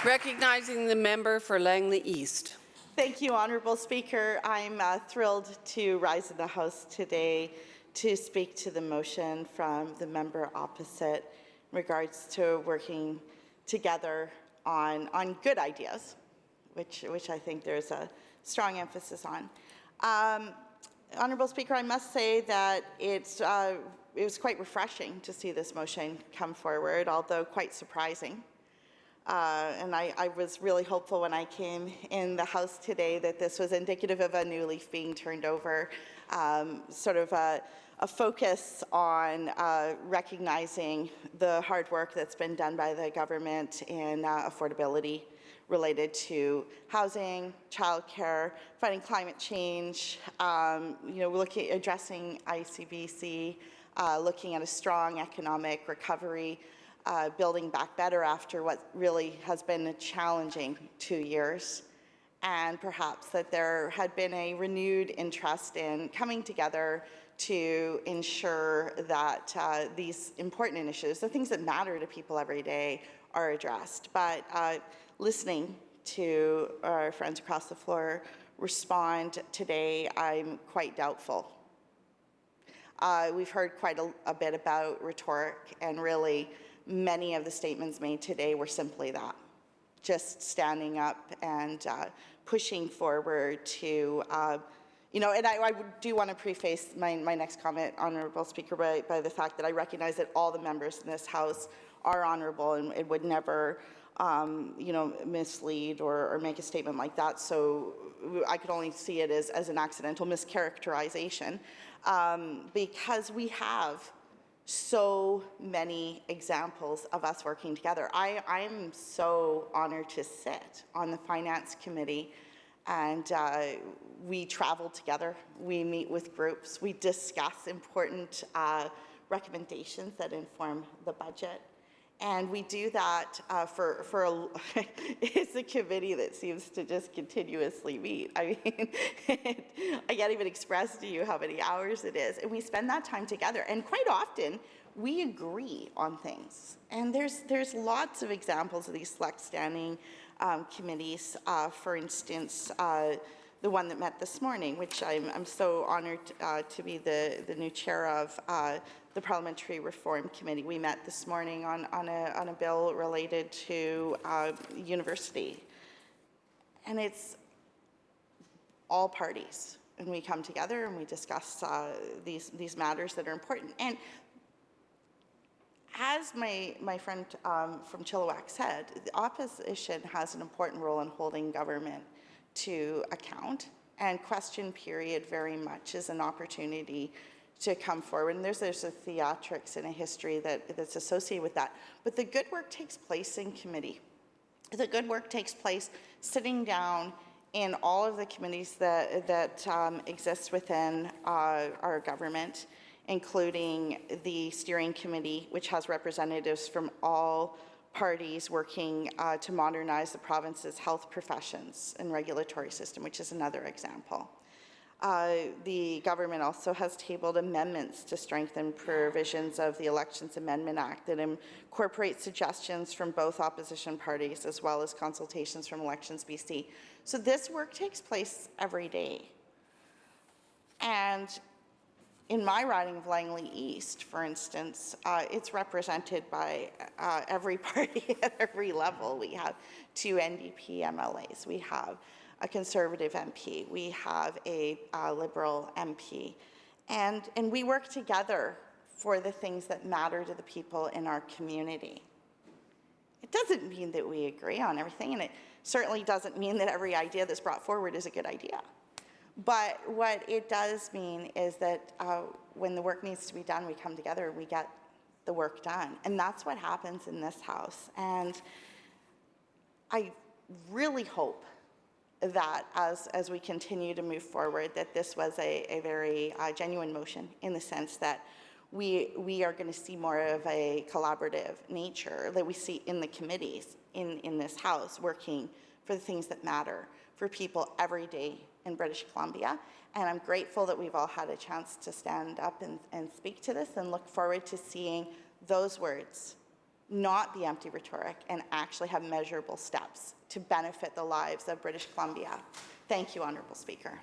Recognizing the member for Langley East. Thank you, Honourable Speaker. I'm thrilled to rise in the House today to speak to the motion from the member opposite in regards to working together on good ideas, which I think there's a strong emphasis on. Honourable Speaker, I must say that it was quite refreshing to see this motion come forward, although quite surprising. And I was really hopeful when I came in the House today that this was indicative of a new leaf being turned over, sort of a focus on recognizing the hard work that's been done by the government in affordability related to housing, childcare, fighting climate change, addressing ICBC, looking at a strong economic recovery, building back better after what really has been a challenging 2 years, and perhaps that there had been a renewed interest in coming together to ensure that these important initiatives, the things that matter to people every day, are addressed. But listening to our friends across the floor respond today, I'm quite doubtful. We've heard quite a bit about rhetoric, and really many of the statements made today were simply that, just standing up and pushing forward to, and I do want to preface my next comment, Honourable Speaker, by the fact that I recognize that all the members in this House are honourable and it would never mislead or make a statement like that. So I could only see it as an accidental mischaracterization, because we have so many examples of us working together. I'm so honored to sit on the Finance Committee, and we travel together, we meet with groups, we discuss important recommendations that inform the budget. And we do that it's a committee that seems to just continuously meet. I mean, I can't even express to you how many hours it is. And we spend that time together. And quite often, we agree on things. And there's lots of examples of these select standing committees. For instance, the one that met this morning, which I'm so honored to be the new chair of, the Parliamentary Reform Committee. We met this morning on a bill related to university. And it's all parties. And we come together and we discuss these matters that are important. And as my friend from Chilliwack said, the opposition has an important role in holding government to account, and question period very much is an opportunity to come forward. And there's a theatrics and a history that's associated with that. But the good work takes place in committee. The good work takes place sitting down in all of the committees that exist within our government, including the steering committee, which has representatives from all parties working to modernize the province's health professions and regulatory system, which is another example. The government also has tabled amendments to strengthen provisions of the Elections Amendment Act that incorporate suggestions from both opposition parties as well as consultations from Elections BC. So this work takes place every day. And in my riding of Langley East, for instance, it's represented by every party at every level. We have 2 NDP MLAs. We have a Conservative MP. We have a Liberal MP. And we work together for the things that matter to the people in our community. It doesn't mean that we agree on everything, and it certainly doesn't mean that every idea that's brought forward is a good idea. But what it does mean is that when the work needs to be done, we come together and we get the work done. And that's what happens in this House. And I really hope that as we continue to move forward, that this was a very genuine motion, in the sense that we are going to see more of a collaborative nature that we see in the committees in this House, working for the things that matter for people every day in British Columbia. And I'm grateful that we've all had a chance to stand up and speak to this, and look forward to seeing those words not the empty rhetoric, and actually have measurable steps to benefit the lives of British Columbia. Thank you, Honourable Speaker.